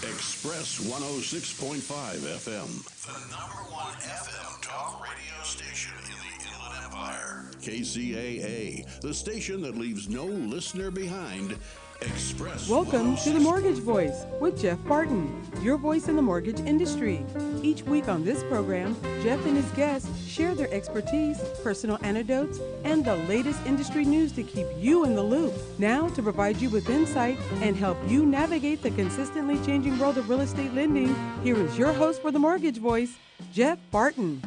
Express 106.5 FM. The number one FM talk radio station in the Inland Empire. KCAA, the station that leaves no listener behind. Express. Welcome to The Mortgage Voice with Jeff Barton, your voice in the mortgage industry. Each week on this program, Jeff and his guests share their expertise, personal anecdotes, and the latest industry news to keep you in the loop. Now, to provide you with insight and help you navigate the consistently changing world of real estate lending, here is your host for The Mortgage Voice, Jeff Barton.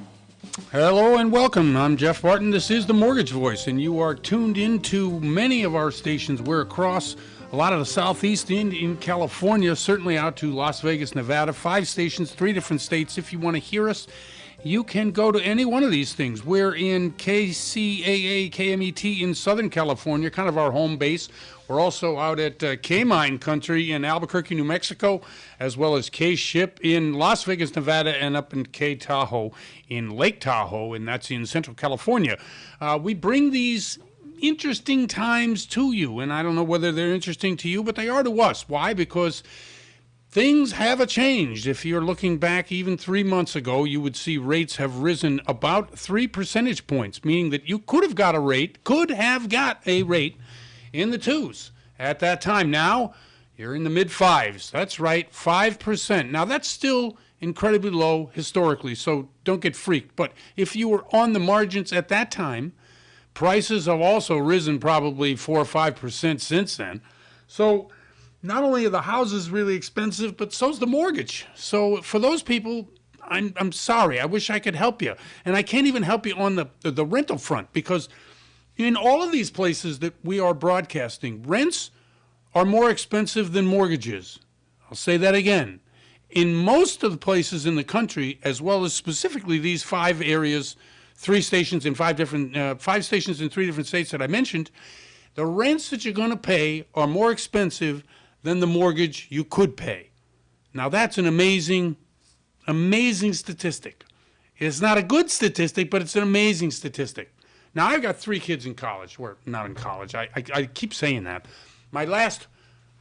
Hello and welcome. I'm Jeff Barton. This is The Mortgage Voice, and you are tuned into many of our stations. We're across a lot of the Southeast in California, certainly out to Las Vegas, Nevada, 5 stations, 3 different states. If you want to hear us, you can go to any one of these things. We're in KCAA, KMET in Southern California, kind of our home base. We're also out at K-Mine Country in Albuquerque, New Mexico, as well as K-Ship in Las Vegas, Nevada, and up in K-Tahoe in Lake Tahoe, and that's in Central California. We bring these interesting times to you, and I don't know whether they're interesting to you, but they are to us. Why? Because things have changed. If you're looking back even 3 months ago, you would see rates have risen about 3 percentage points, meaning that you could have got a rate in the 2s at that time. Now, you're in the mid-5s. That's right, 5%. Now, that's still incredibly low historically, so don't get freaked. But if you were on the margins at that time, prices have also risen probably 4 or 5% since then. So not only are the houses really expensive, but so's the mortgage. So for those people, I'm sorry. I wish I could help you. And I can't even help you on the rental front, because in all of these places that we are broadcasting, rents are more expensive than mortgages. I'll say that again. In most of the places in the country, as well as specifically these 5 areas, 3 stations in 5 stations in 3 different states that I mentioned, the rents that you're going to pay are more expensive than the mortgage you could pay. Now that's an amazing statistic. It's not a good statistic, but it's an amazing statistic. Now I've got 3 kids in college. Well, not in college. I keep saying that. My last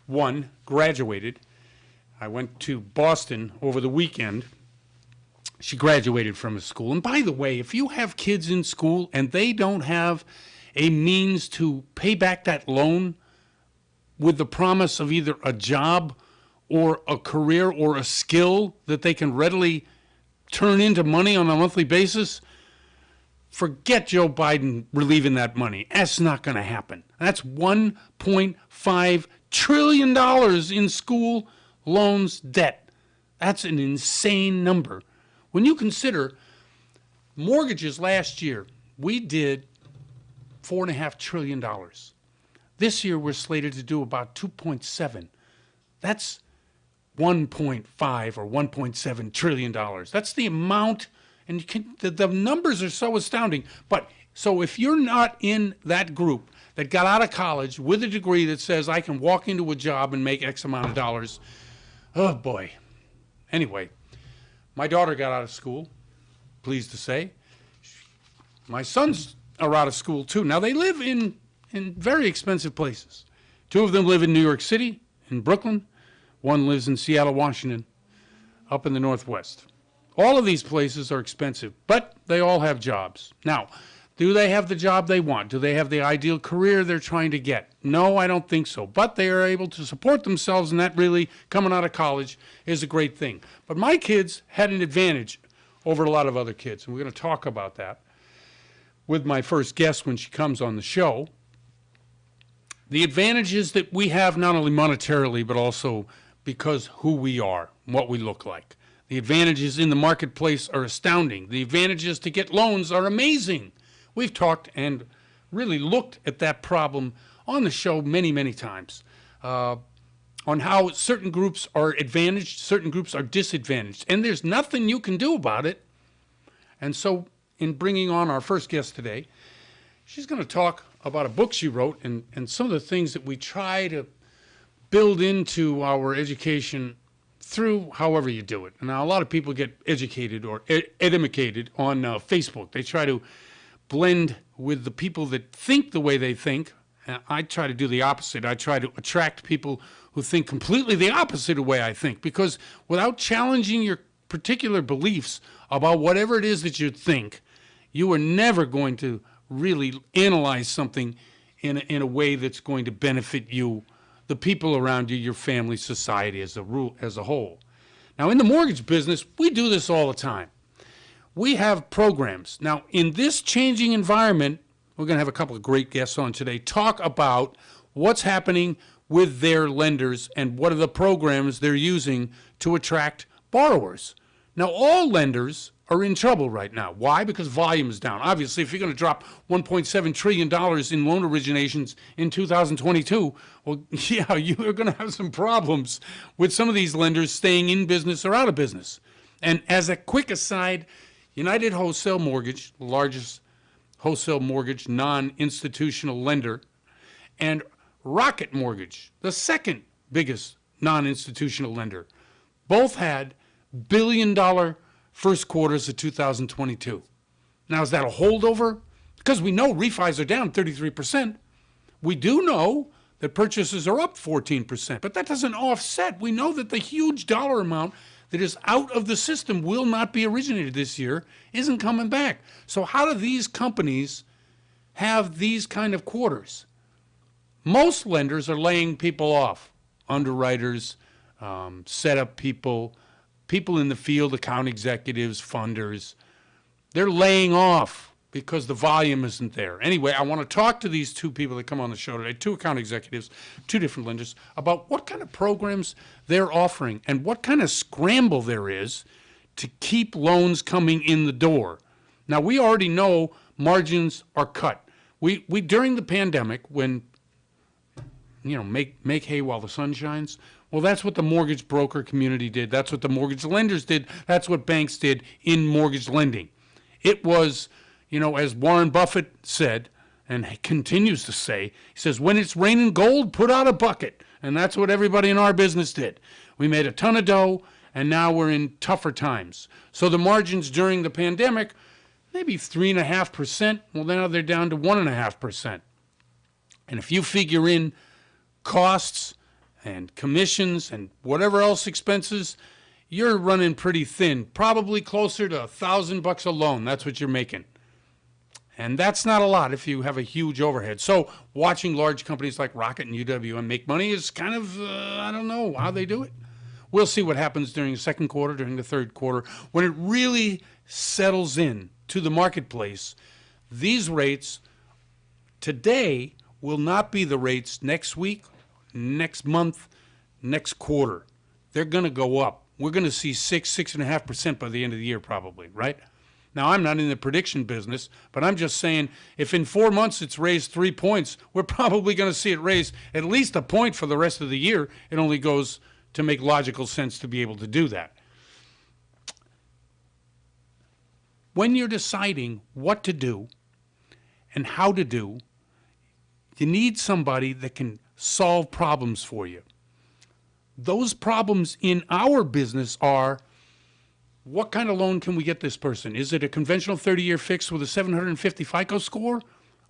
one graduated. I went to Boston over the weekend. She graduated from a school. And by the way, if you have kids in school and they don't have a means to pay back that loan with the promise of either a job or a career or a skill that they can readily turn into money on a monthly basis, forget Joe Biden relieving that money. That's not going to happen. That's $1.5 trillion in school loans debt. That's an insane number. When you consider mortgages last year, we did $4.5 trillion. This year, we're slated to do about 2.7. That's 1.5 or $1.7 trillion. That's the amount, and the numbers are so astounding. But so if you're not in that group that got out of college with a degree that says I can walk into a job and make X amount of dollars, oh boy. Anyway, my daughter got out of school, pleased to say. My sons are out of school too. Now they live in very expensive places. 2 of them live in New York City, in Brooklyn. 1 lives in Seattle, Washington, up in the Northwest. All of these places are expensive, but they all have jobs. Now, do they have the job they want? Do they have the ideal career they're trying to get? No, I don't think so. But they are able to support themselves, and that really, coming out of college, is a great thing. But my kids had an advantage over a lot of other kids, and we're going to talk about that with my first guest when she comes on the show. The advantages that we have, not only monetarily, but also because who we are, what we look like. The advantages in the marketplace are astounding. The advantages to get loans are amazing. We've talked and really looked at that problem on the show many, many times, on how certain groups are advantaged, certain groups are disadvantaged, and there's nothing you can do about it. And so in bringing on our first guest today, she's going to talk about a book she wrote and some of the things that we try to build into our education through however you do it. And now a lot of people get educated or educated on Facebook. They try to blend with the people that think the way they think I try to do the opposite. I try to attract people who think completely the opposite of the way I think, because without challenging your particular beliefs about whatever it is that you think, you are never going to really analyze something in a way that's going to benefit you, the people around you, your family, society as a whole. Now, in the mortgage business, we do this all the time. We have programs. Now, in this changing environment, we're going to have a couple of great guests on today, talk about what's happening with their lenders and what are the programs they're using to attract borrowers. Now, all lenders are in trouble right now. Why? Because volume is down. Obviously, if you're going to drop $1.7 trillion in loan originations in 2022, well, yeah, you're going to have some problems with some of these lenders staying in business or out of business. And as a quick aside, United Wholesale Mortgage, the largest wholesale mortgage non-institutional lender, and Rocket Mortgage, the second biggest non-institutional lender, both had billion-dollar first quarters of 2022. Now, is that a holdover? Because we know refis are down 33%. We do know that purchases are up 14%, but that doesn't offset. We know that the huge dollar amount that is out of the system will not be originated this year, isn't coming back. So how do these companies have these kind of quarters? Most lenders are laying people off, underwriters, setup people, people in the field, account executives, funders. They're laying off because the volume isn't there. Anyway, I want to talk to these two people that come on the show today, two account executives, two different lenders, about what kind of programs they're offering and what kind of scramble there is to keep loans coming in the door. Now, we already know margins are cut. We during the pandemic, when, make hay while the sun shines, well, that's what the mortgage broker community did. That's what the mortgage lenders did. That's what banks did in mortgage lending. It was, as Warren Buffett said, and continues to say, he says, when it's raining gold, put out a bucket. And that's what everybody in our business did. We made a ton of dough, and now we're in tougher times. So the margins during the pandemic, maybe 3.5%. Well, now they're down to 1.5%. And if you figure in costs and commissions and whatever else expenses, you're running pretty thin, probably closer to $1,000 a loan. That's what you're making. And that's not a lot if you have a huge overhead. So watching large companies like Rocket and UWM make money is kind of, I don't know how they do it. We'll see what happens during the second quarter, during the third quarter. When it really settles in to the marketplace, these rates today will not be the rates next week, next month, next quarter. They're going to go up. We're going to see 6.5% by the end of the year probably, right? Now, I'm not in the prediction business, but I'm just saying if in 4 months it's raised 3 points, we're probably going to see it raise at least a point for the rest of the year. It only goes to make logical sense to be able to do that. When you're deciding what to do and how to do, you need somebody that can solve problems for you. Those problems in our business are, what kind of loan can we get this person? Is it a conventional 30-year fix with a 750 FICO score?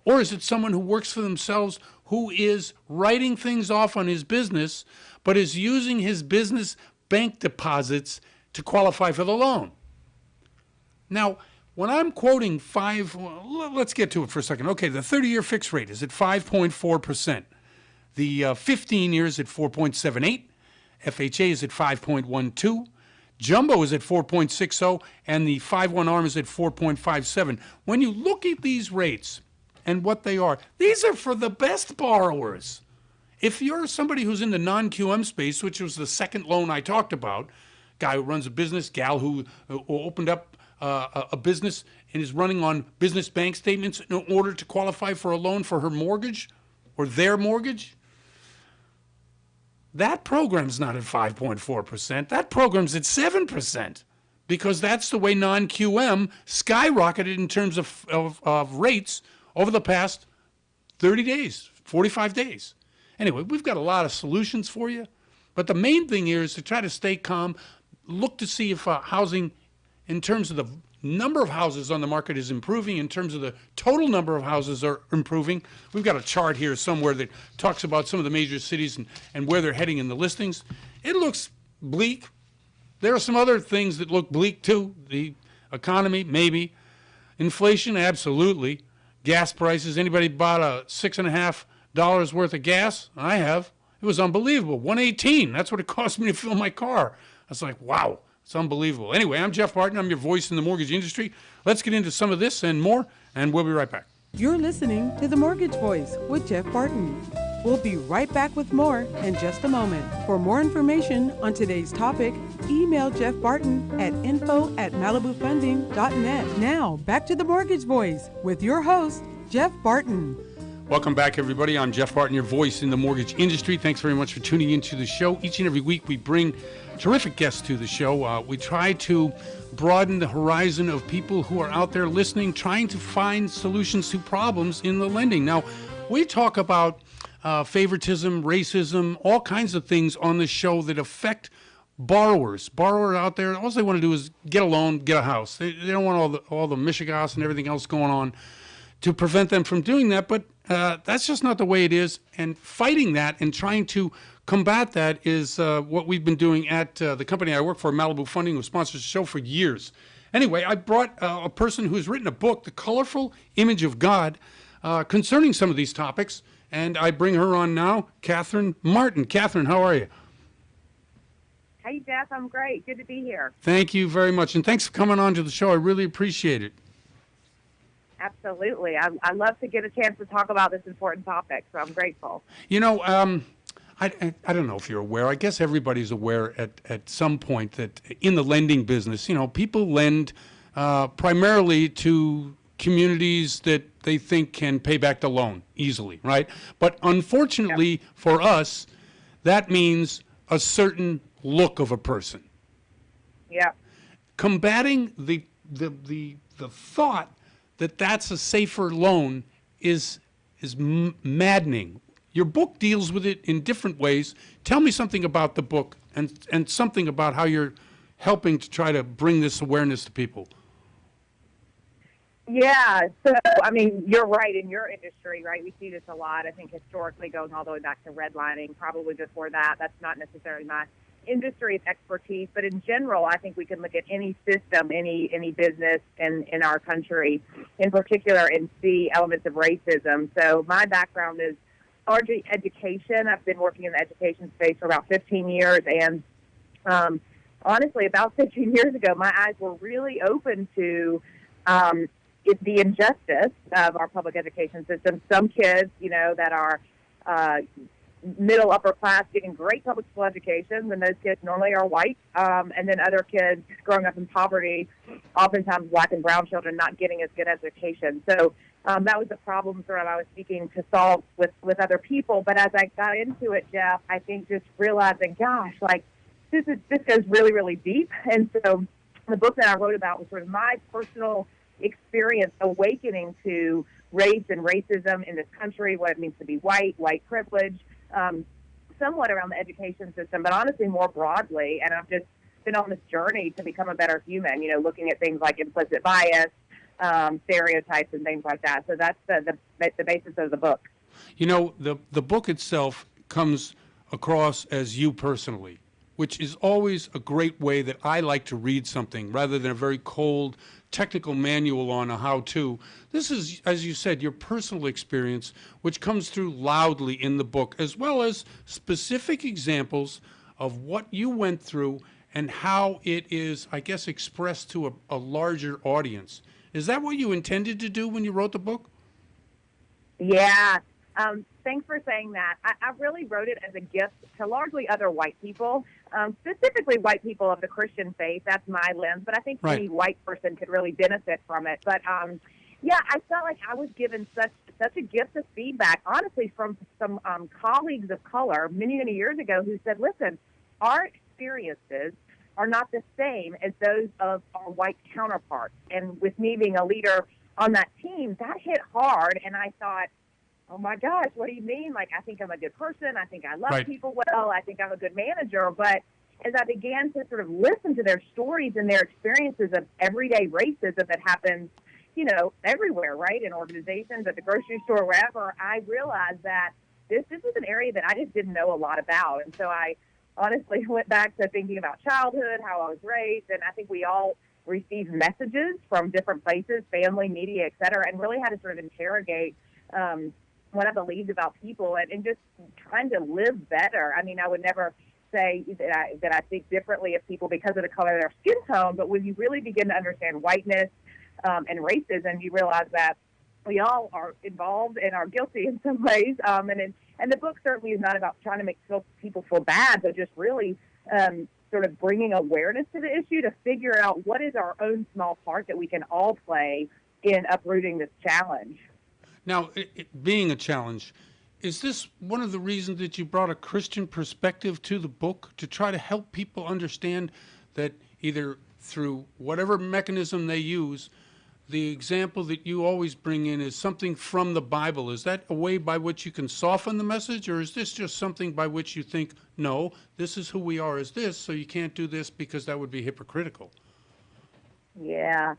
Or is it someone who works for themselves, who is writing things off on his business, but is using his business bank deposits to qualify for the loan? Now, when I'm quoting let's get to it for a second. Okay, the 30-year fixed rate is at 5.4%. The 15 years at 4.78. FHA is at 5.12. Jumbo is at 4.60, and the 5/1 ARM is at 4.57. When you look at these rates and what they are, these are for the best borrowers. If you're somebody who's in the non-QM space, which was the second loan I talked about, guy who runs a business, gal who opened up a business and is running on business bank statements in order to qualify for a loan for her mortgage or their mortgage, that program's not at 5.4%. That program's at 7%, because that's the way non-QM skyrocketed in terms of rates over the past 30 days, 45 days. Anyway, we've got a lot of solutions for you, but the main thing here is to try to stay calm, look to see if housing, in terms of the number of houses on the market is improving. In terms of the total number of houses are improving. We've got a chart here somewhere that talks about some of the major cities and where they're heading in the listings. It looks bleak. There are some other things that look bleak too. The economy, maybe. Inflation, absolutely. Gas prices. Anybody bought a $6.50 worth of gas? I have. It was unbelievable. $1.18. That's what it cost me to fill my car. I was like, wow, it's unbelievable. Anyway, I'm Jeff Barton. I'm your voice in the mortgage industry. Let's get into some of this and more, and we'll be right back. You're listening to The Mortgage Voice with Jeff Barton. We'll be right back with more in just a moment. For more information on today's topic, email Jeff Barton at info@malibufunding.net. Now, back to The Mortgage Voice with your host, Jeff Barton. Welcome back, everybody. I'm Jeff Barton, your voice in the mortgage industry. Thanks very much for tuning into the show. Each and every week, we bring terrific guests to the show. We try to broaden the horizon of people who are out there listening, trying to find solutions to problems in the lending. Now, we talk about favoritism, racism, all kinds of things on the show that affect borrowers. Borrowers out there, all they want to do is get a loan, get a house. They don't want all the mishigas and everything else going on to prevent them from doing that, but that's just not the way it is. And fighting that and trying to combat that is what we've been doing at the company I work for, Malibu Funding, who sponsors the show for years. Anyway, I brought a person who's written a book, The Colorful Image of God, concerning some of these topics, and I bring her on now, Catherine Martin. Catherine, how are you? Hey, Jeff, I'm great. Good to be here. Thank you very much, and thanks for coming on to the show. I really appreciate it. Absolutely. I love to get a chance to talk about this important topic, so I'm grateful. You know, I don't know if you're aware. I guess everybody's aware at some point that in the lending business, you know, people lend primarily to communities that they think can pay back the loan easily, right? But unfortunately for us, that means a certain look of a person. Yeah. Combating the thought that that's a safer loan is maddening. Your book deals with it in different ways. Tell me something about the book and something about how you're helping to try to bring this awareness to people. Yeah, so, I mean, you're right, in your industry, right, we see this a lot. I think historically going all the way back to redlining, probably before that, that's not necessarily my industry expertise, but in general, I think we can look at any system, any business in our country in particular and see elements of racism. So my background is largely education. I've been working in the education space for about 15 years, and honestly, about 15 years ago, my eyes were really open to the injustice of our public education system. Some kids, you know, that are middle, upper class getting great public school educations, and those kids normally are white, and then other kids growing up in poverty, oftentimes black and brown children not getting as good education. So that was the problem that I was seeking to solve with other people. But as I got into it, Jeff, I think just realizing, gosh, like this goes really, really deep. And so the book that I wrote about was sort of my personal experience awakening to race and racism in this country, what it means to be white privilege, somewhat around the education system, but honestly more broadly. And I've just been on this journey to become a better human, you know, looking at things like implicit bias, stereotypes and things like that. So that's the basis of the book. You know, the book itself comes across as you personally, which is always a great way that I like to read something rather than a very cold technical manual on a how-to. This is, as you said, your personal experience, which comes through loudly in the book, as well as specific examples of what you went through and how it is, I guess, expressed to a larger audience. Is that what you intended to do when you wrote the book? Yeah. Thanks for saying that. I really wrote it as a gift to largely other white people, specifically white people of the Christian faith. That's my lens, but I think any white person could really benefit from it. But yeah, I felt like I was given such a gift of feedback, honestly, from some colleagues of color many, many years ago who said, listen, our experiences are not the same as those of our white counterparts. And with me being a leader on that team, that hit hard, and I thought, oh my gosh, what do you mean? Like, I think I'm a good person. I think I love people well. I think I'm a good manager. But as I began to sort of listen to their stories and their experiences of everyday racism that happens, everywhere, right, in organizations, at the grocery store, wherever, I realized that this was an area that I just didn't know a lot about. And so I honestly went back to thinking about childhood, how I was raised, and I think we all received messages from different places, family, media, et cetera, and really had to sort of interrogate what I believed about people and just trying to live better. I mean, I would never say that I think differently of people because of the color of their skin tone, but when you really begin to understand whiteness and racism, you realize that we all are involved and are guilty in some ways. And the book certainly is not about trying to make people feel bad, but just really sort of bringing awareness to the issue to figure out what is our own small part that we can all play in uprooting this challenge. Now, it being a challenge, is this one of the reasons that you brought a Christian perspective to the book, to try to help people understand that either through whatever mechanism they use, the example that you always bring in is something from the Bible? Is that a way by which you can soften the message, or is this just something by which you think, no, this is who we are as this, so you can't do this because that would be hypocritical? Yeah.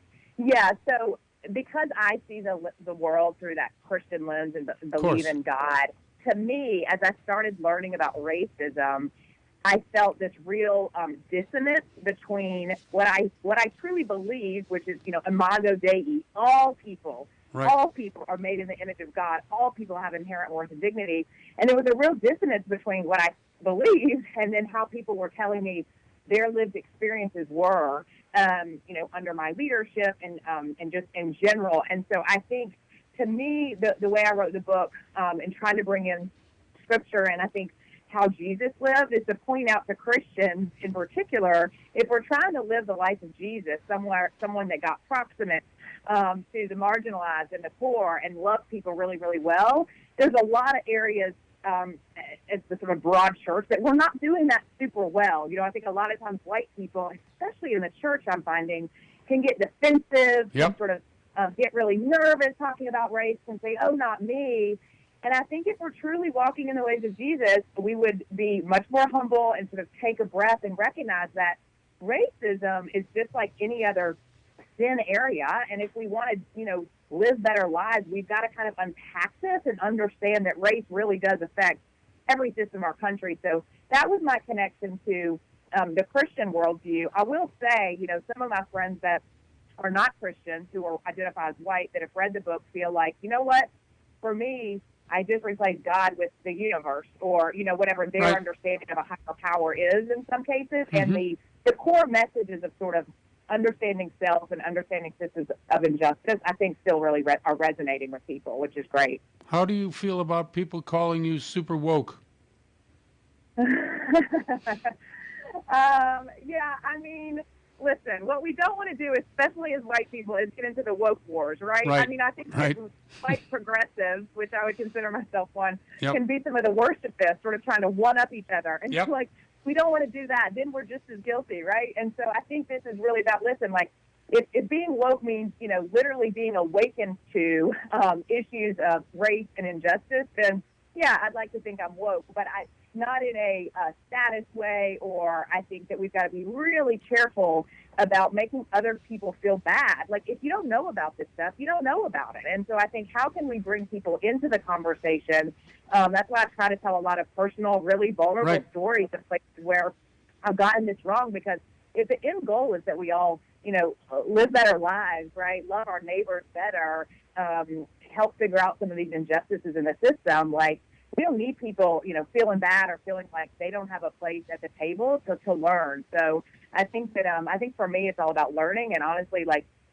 So because I see the world through that Christian lens and believe in God, to me, as I started learning about racism, I felt this real dissonance between what I truly believe, which is, imago Dei, all people. Right. All people are made in the image of God. All people have inherent worth and dignity. And there was a real dissonance between what I believed and then how people were telling me their lived experiences were, under my leadership and just in general. And so I think, to me, the way I wrote the book and trying to bring in scripture and I think how Jesus lived is to point out to Christians in particular, if we're trying to live the life of Jesus, someone that got proximate to the marginalized and the poor and loved people really, really well, there's a lot of areas as the sort of broad church that we're not doing that super well. I think a lot of times white people, especially in the church, I'm finding, can get defensive and sort of get really nervous talking about race and say, oh, not me. And I think if we're truly walking in the ways of Jesus, we would be much more humble and sort of take a breath and recognize that racism is just like any other sin area. And if we want to, live better lives, we've got to kind of unpack this and understand that race really does affect every system of our country. So that was my connection to the Christian worldview. I will say, some of my friends that are not Christians who are identify as white that have read the book feel like, you know what, for me, I just replace God with the universe or, whatever their understanding of a higher power is in some cases. Mm-hmm. And the core messages of sort of understanding self and understanding systems of injustice, I think still really are resonating with people, which is great. How do you feel about people calling you super woke? Listen, what we don't want to do, especially as white people, is get into the woke wars, right? I mean, I think white progressives, which I would consider myself one, can be some of the worst at this, sort of trying to one-up each other. And we don't want to do that. Then we're just as guilty, right? And so I think this is really about, if being woke means, literally being awakened to issues of race and injustice, then, yeah, I'd like to think I'm woke, but not in a status way, or I think that we've got to be really careful about making other people feel bad. Like, if you don't know about this stuff, you don't know about it. And so I think, how can we bring people into the conversation? That's why I try to tell a lot of personal, really vulnerable stories of places where I've gotten this wrong, because if the end goal is that we all, live better lives, right, love our neighbors better, help figure out some of these injustices in the system, we don't need people, feeling bad or feeling like they don't have a place at the table to learn. So I think that, for me, it's all about learning. And honestly,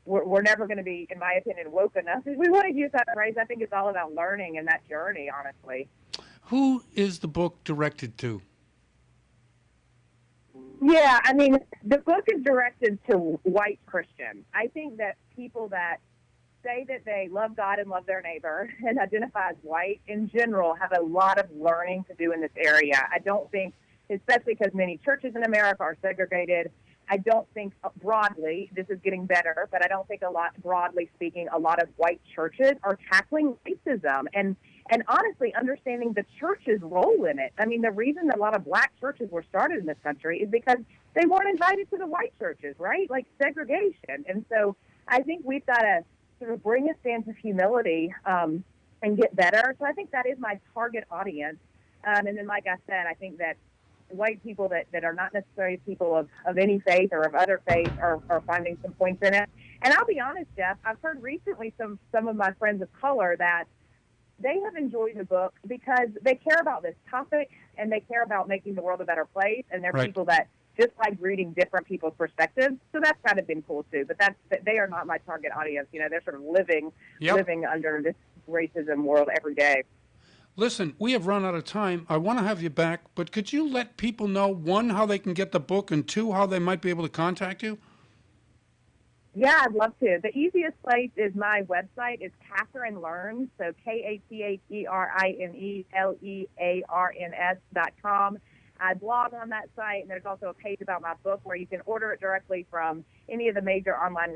we're never going to be, in my opinion, woke enough. We want to use that phrase. I think it's all about learning and that journey, honestly. Who is the book directed to? Yeah, the book is directed to white Christians. I think that people that say that they love God and love their neighbor and identify as white in general have a lot of learning to do in this area. I don't think, especially because many churches in America are segregated, I don't think broadly, this is getting better, but I don't think broadly speaking, a lot of white churches are tackling racism. And and honestly understanding the church's role in it. I mean, the reason that a lot of black churches were started in this country is because they weren't invited to the white churches, right? Like segregation. And so I think we've got to sort of bring a stance of humility and get better. So I think that is my target audience. And then, like I said, I think that white people that are not necessarily people of any faith or of other faith are finding some points in it. And I'll be honest, Jeff, I've heard recently some of my friends of color that they have enjoyed the book because they care about this topic and they care about making the world a better place. And they're Right. people that just like reading different people's perspectives. So that's kind of been cool too. But they are not my target audience. You know, they're sort of living under this racism world every day. Listen, we have run out of time. I want to have you back, but could you let people know, one, how they can get the book, and two, how they might be able to contact you? Yeah, I'd love to. The easiest place is my website. It's Catherine Learns, so KATHERENELEARNS.com. I blog on that site, and there's also a page about my book where you can order it directly from any of the major online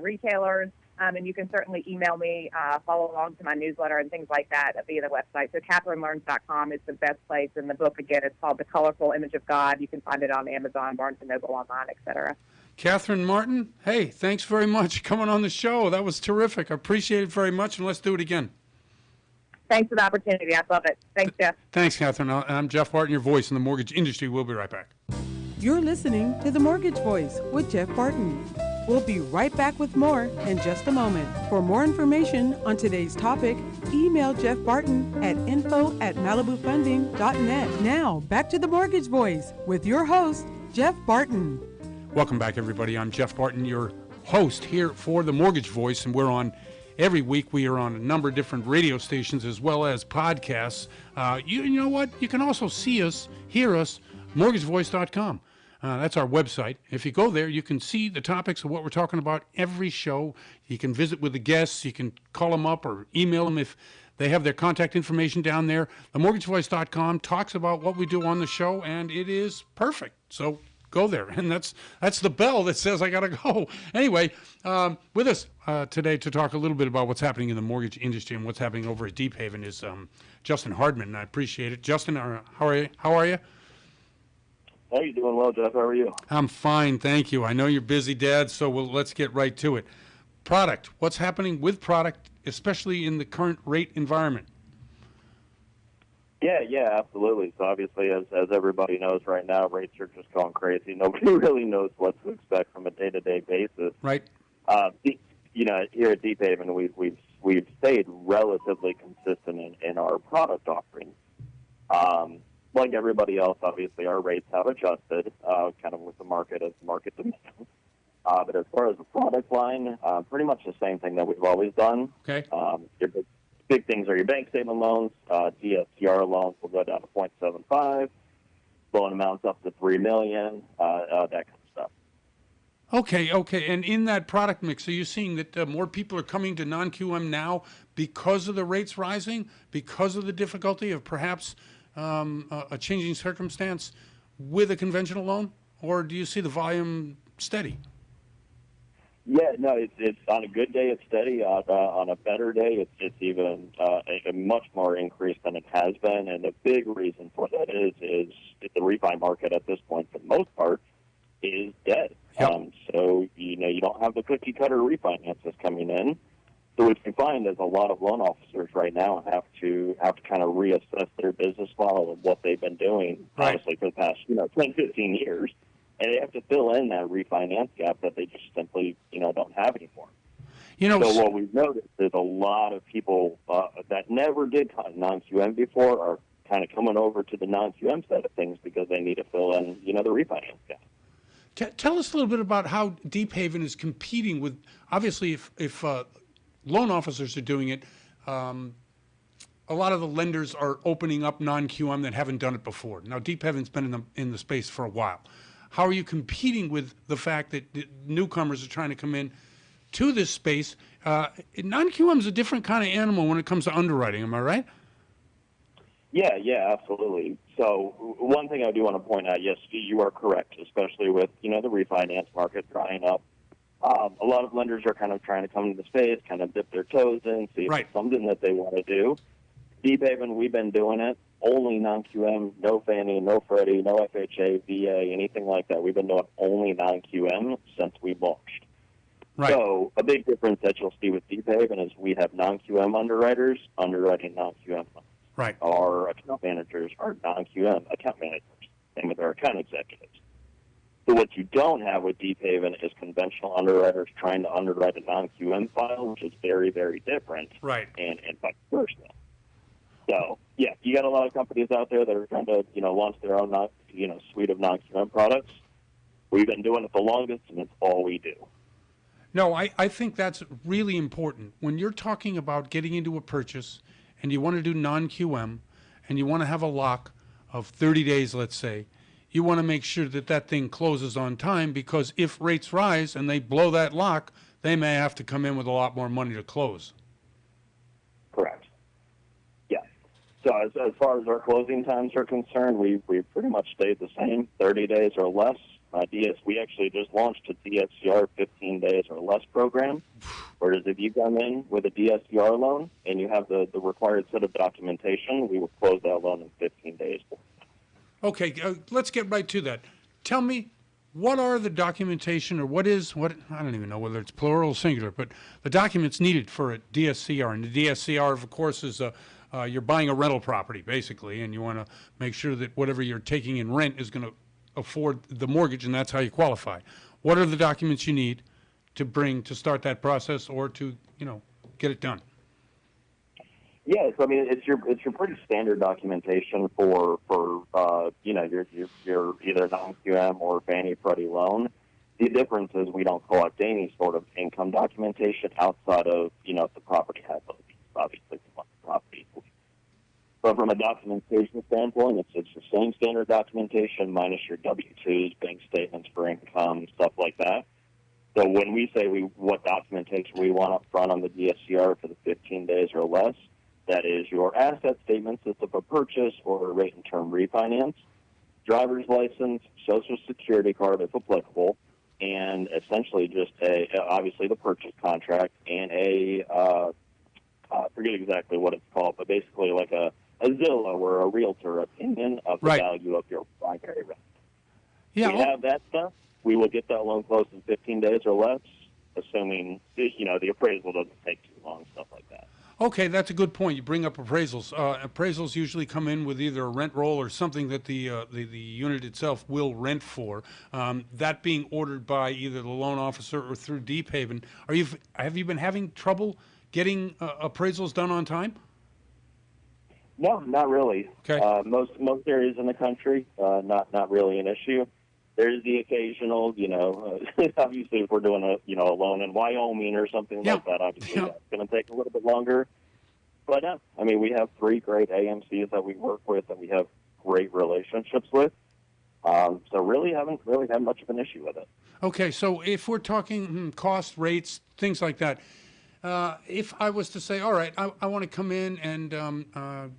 retailers. And you can certainly email me, follow along to my newsletter and things like that via the website. So CatherineLearns.com is the best place. And the book, again, is called The Colorful Image of God. You can find it on Amazon, Barnes & Noble online, etc. Catherine Martin, hey, thanks very much for coming on the show. That was terrific. I appreciate it very much, and let's do it again. Thanks for the opportunity. I love it. Thanks, Jeff. Thanks, Catherine. I'm Jeff Barton, your voice in the mortgage industry. We'll be right back. You're listening to The Mortgage Voice with Jeff Barton. We'll be right back with more in just a moment. For more information on today's topic, email Jeff Barton at info@malibufunding.net. Now, back to The Mortgage Voice with your host, Jeff Barton. Welcome back, everybody. I'm Jeff Barton, your host here for The Mortgage Voice, and we're on every week. We are on a number of different radio stations as well as podcasts. You know what? You can also see us, hear us, mortgagevoice.com. That's our website. If you go there, you can see the topics of what we're talking about every show. You can visit with the guests. You can call them up or email them if they have their contact information down there. TheMortgageVoice.com talks about what we do on the show, and it is perfect. So go there. And that's the bell that says I got to go. Anyway, with us today to talk a little bit about what's happening in the mortgage industry and what's happening over at Deep Haven is Justin Hardman, and I appreciate it. Justin, how are you? How you doing? Well, Jeff, how are you? I'm fine, thank you. I know you're busy, Dad, so let's get right to it. Product. What's happening with product, especially in the current rate environment? Yeah, absolutely. So obviously, as everybody knows right now, rates are just going crazy. Nobody really knows what to expect from a day-to-day basis. Right. Here at Deep Haven, we've stayed relatively consistent in our product offerings. Like everybody else, obviously, our rates have adjusted, kind of with the market as the market demands. But as far as the product line, pretty much the same thing that we've always done. Okay. Your big things are your bank statement loans. DSCR loans will go down to 0.75. Loan amounts up to $3 million, that kind of stuff. Okay. And in that product mix, are you seeing that more people are coming to non-QM now because of the rates rising, because of the difficulty of perhaps a changing circumstance with a conventional loan, or do you see the volume steady? Yeah, no, it's on a good day, it's steady. On a better day, it's even a much more increase than it has been. And the big reason for that is the refi market at this point, for the most part, is dead. Yep. So, you don't have the cookie-cutter refinances coming in. So what you find is a lot of loan officers right now have to kind of reassess their business model and what they've been doing, honestly, for the past 10, 15 years, and they have to fill in that refinance gap that they just simply don't have anymore. So what we've noticed is a lot of people that never did non-QM before are kind of coming over to the non-QM side of things because they need to fill in the refinance gap. Tell us a little bit about how Deep Haven is competing with, obviously, if loan officers are doing it, a lot of the lenders are opening up non-QM that haven't done it before. Now, Deep Haven's been in the space for a while. How are you competing with the fact that newcomers are trying to come in to this space? Non-QM is a different kind of animal when it comes to underwriting. Am I right? Yeah, absolutely. So one thing I do want to point out, yes, you are correct, especially with, the refinance market drying up. A lot of lenders are kind of trying to come into the space, kind of dip their toes in, see if it's something that they want to do. Deep Haven, we've been doing it. Only non-QM, no Fannie, no Freddie, no FHA, VA, anything like that. We've been doing only non-QM since we launched. Right. So a big difference that you'll see with Deep Haven is we have non-QM underwriters underwriting non-QM loans. Right. Our account managers are non-QM account managers, same with our account executives. So what you don't have with Deep Haven is conventional underwriters trying to underwrite a non-QM file, which is very, very different. Right. And vice versa. So, yeah, you got a lot of companies out there that are trying to, launch their own, suite of non-QM products. We've been doing it the longest, and it's all we do. No, I think that's really important. When you're talking about getting into a purchase and you want to do non-QM and you want to have a lock of 30 days, let's say, you want to make sure that that thing closes on time, because if rates rise and they blow that lock, they may have to come in with a lot more money to close. Correct. Yeah. So as far as our closing times are concerned, we pretty much stayed the same, 30 days or less. We actually just launched a DSCR 15 days or less program, whereas if you come in with a DSCR loan and you have the required set of documentation, we will close that loan in 15 days. Okay, let's get right to that. Tell me, what are the documentation, or what I don't even know whether it's plural or singular, but the documents needed for a DSCR. And the DSCR, of course, is you're buying a rental property, basically, and you want to make sure that whatever you're taking in rent is going to afford the mortgage, and that's how you qualify. What are the documents you need to start that process, or to, get it done? Yes, I mean it's your pretty standard documentation for your either non-QM or Fannie Freddie loan. The difference is we don't collect any sort of income documentation outside of if the property has those, obviously we want the property. But from a documentation standpoint, it's the same standard documentation minus your W-2s, bank statements for income, stuff like that. So when we say what documentation we want up front on the DSCR for the 15 days or less, that is your asset statements of a purchase or a rate and term refinance, driver's license, social security card if applicable, and essentially just obviously the purchase contract and I forget exactly what it's called, but basically like a Zillow or a realtor opinion of the value of your primary rent. Yeah, we have that stuff. We will get that loan closed in 15 days or less, assuming the appraisal doesn't take too long, stuff like that. Okay, that's a good point. You bring up appraisals. Appraisals usually come in with either a rent roll or something that the unit itself will rent for. That being ordered by either the loan officer or through Deep Haven. Have you been having trouble getting appraisals done on time? No, not really. Okay. Most areas in the country, not really an issue. There's the occasional, obviously if we're doing a loan in Wyoming or something like that, obviously that's going to take a little bit longer. But we have 3 great AMCs that we work with that we have great relationships with. So really haven't had much of an issue with it. Okay, so if we're talking cost, rates, things like that, if I was to say, all right, I want to come in and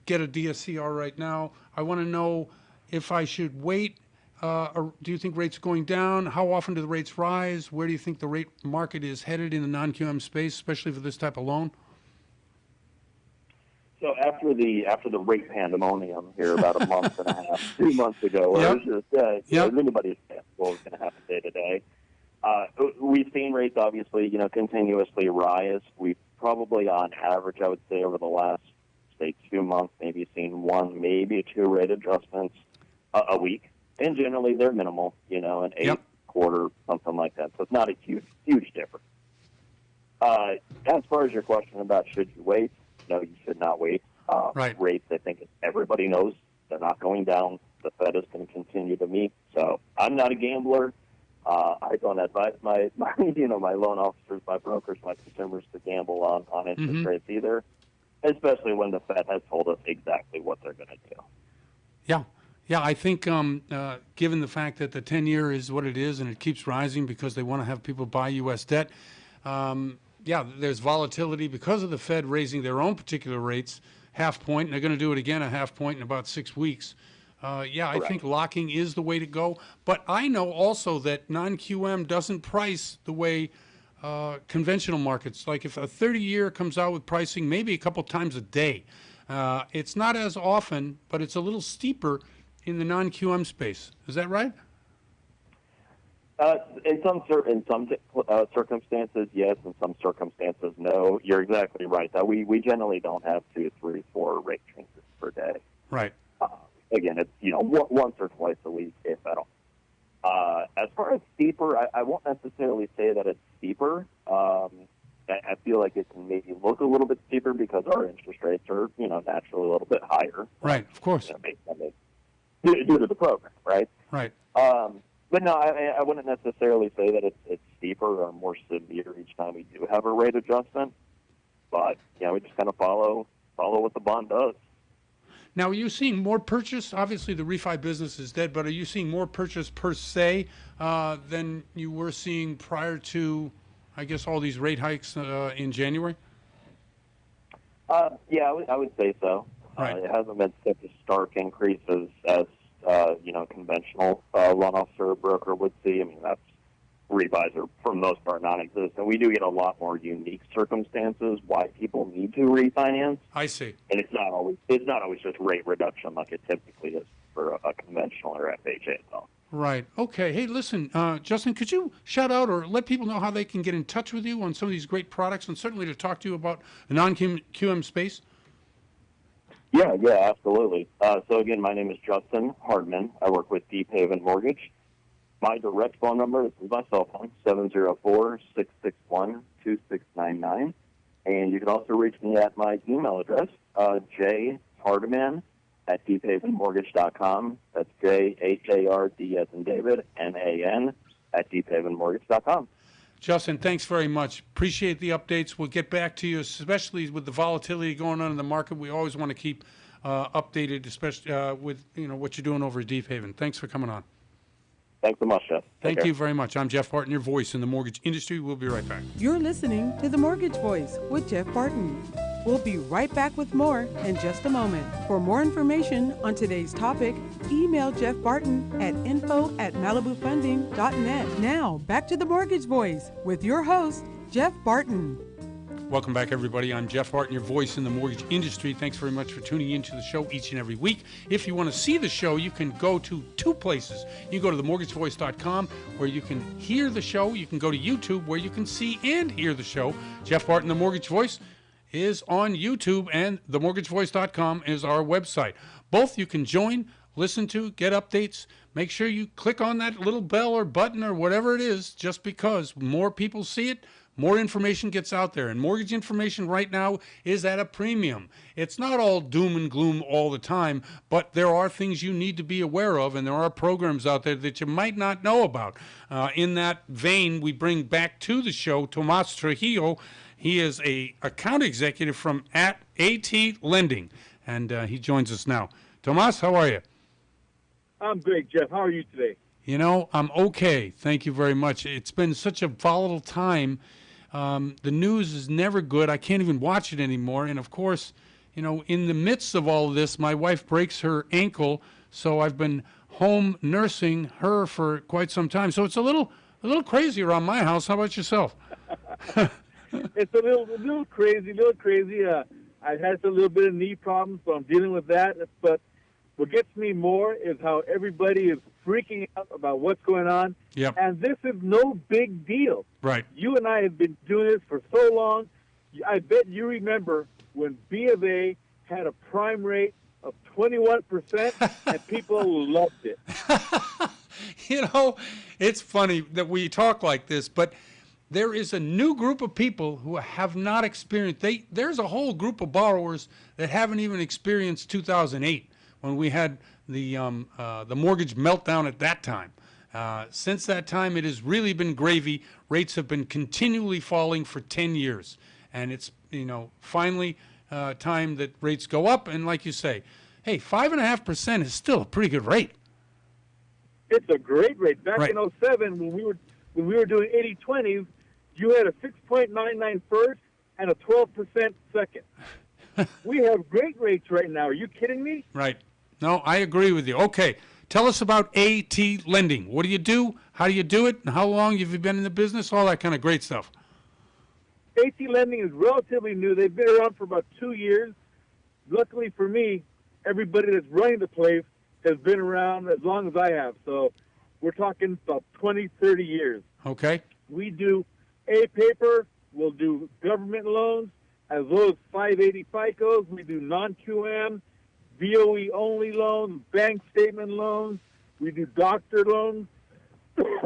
get a DSCR right now, I want to know if I should wait. Or do you think rates are going down? How often do the rates rise? Where do you think the rate market is headed in the non-QM space, especially for this type of loan? So after the rate pandemonium here about a month and a half, 2 months ago, where it was just anybody's guess what was going to happen day to day. We've seen rates obviously continuously rise. We've probably on average, I would say, over the last 2 months, maybe seen 1, maybe 2 rate adjustments a week. And generally, they're minimal, an 8 quarter, something like that. So it's not a huge difference. As far as your question about should you wait, no, you should not wait. Rates, I think everybody knows, they're not going down. The Fed is going to continue to meet. So I'm not a gambler. I don't advise my loan officers, my brokers, my consumers to gamble on interest rates either, especially when the Fed has told us exactly what they're going to do. Yeah. Yeah, I think given the fact that the 10-year is what it is and it keeps rising because they want to have people buy U.S. debt, there's volatility because of the Fed raising their own particular rates, half point, and they're going to do it again a half point in about 6 weeks. I think locking is the way to go. But I know also that non-QM doesn't price the way conventional markets. Like if a 30-year comes out with pricing maybe a couple times a day, It's not as often, but it's a little steeper in the non-QM space. Is that right? In some circumstances, yes. In some circumstances, no. You're exactly right. We generally don't have 2, 3, 4 rate changes per day. Right. Again, it's once or twice a week, if at all. As far as steeper, I won't necessarily say that it's steeper. I feel like it can maybe look a little bit steeper because our interest rates are naturally a little bit higher. Right. Of course. Based on due to the program, right? Right. But no, I wouldn't necessarily say that it's steeper or more severe each time we do have a rate adjustment. But we just kind of follow what the bond does. Now, are you seeing more purchase? Obviously, the refi business is dead, but are you seeing more purchase per se than you were seeing prior to, I guess, all these rate hikes in January? Yeah, I would say so. Right. It hasn't been such a stark increase as conventional loan officer or broker would see. I mean, that's refis are for the most part non-existent. We do get a lot more unique circumstances why people need to refinance. I see. And it's not always just rate reduction like it typically is for a conventional or FHA loan. Right. Okay. Hey, listen, Justin, could you shout out or let people know how they can get in touch with you on some of these great products and certainly to talk to you about the non-QM space? Yeah, absolutely. So again, my name is Justin Hardman. I work with Deep Haven Mortgage. My direct phone number is my cell phone, 704-661-2699. And you can also reach me at my email address, jhardaman@deephavenmortgage.com. That's JHARD as in David, MAN @deephavenmortgage.com. Justin, thanks very much. Appreciate the updates. We'll get back to you, especially with the volatility going on in the market. We always want to keep updated, especially with what you're doing over at Deep Haven. Thanks for coming on. Thanks so much, Jeff. Thank you very much. I'm Jeff Barton, your voice in the mortgage industry. We'll be right back. You're listening to The Mortgage Voice with Jeff Barton. We'll be right back with more in just a moment. For more information on today's topic, email Jeff Barton at info@malibufunding.net. Now, back to The Mortgage Voice with your host, Jeff Barton. Welcome back, everybody. I'm Jeff Barton, your voice in the mortgage industry. Thanks very much for tuning into the show each and every week. If you want to see the show, you can go to two places. You can go to themortgagevoice.com, where you can hear the show. You can go to YouTube, where you can see and hear the show. Jeff Barton, the Mortgage Voice, is on YouTube, and themortgagevoice.com is our website. Both you can join, listen to, get updates. Make sure you click on that little bell or button or whatever it is, just because more people see it, more information gets out there. And mortgage information right now is at a premium. It's not all doom and gloom all the time, but there are things you need to be aware of, and there are programs out there that you might not know about. In that vein, we bring back to the show Tomas Trujillo. He is a account executive from AT Lending, and he joins us now. Tomas, how are you? I'm great, Jeff. How are you today? I'm okay. Thank you very much. It's been such a volatile time. The news is never good. I can't even watch it anymore. And, of course, in the midst of all of this, my wife breaks her ankle, so I've been home nursing her for quite some time. So it's a little crazy around my house. How about yourself? It's a little crazy. I've had a little bit of knee problems, so I'm dealing with that. But what gets me more is how everybody is freaking out about what's going on. Yep. And this is no big deal. Right. You and I have been doing this for so long. I bet you remember when B of A had a prime rate of 21% and people loved it. It's funny that we talk like this, but there is a new group of people who have not experienced. There's a whole group of borrowers that haven't even experienced 2008 when we had the mortgage meltdown at that time. Since that time, it has really been gravy. Rates have been continually falling for 10 years, and it's finally time that rates go up. And like you say, hey, 5.5% is still a pretty good rate. It's a great rate. Back Right. in 2007, when we were doing 80/20s, you had a 6.99 first and a 12% second. We have great rates right now. Are you kidding me? Right. No, I agree with you. Okay. Tell us about AT Lending. What do you do? How do you do it? And how long have you been in the business? All that kind of great stuff. AT Lending is relatively new. They've been around for about 2 years. luckily for me, everybody that's running the place has been around as long as I have. So we're talking about 20, 30 years. Okay. We do A paper, we'll do government loans, as well as 580 FICOs. We do non-QM, VOE only loans, bank statement loans. We do doctor loans.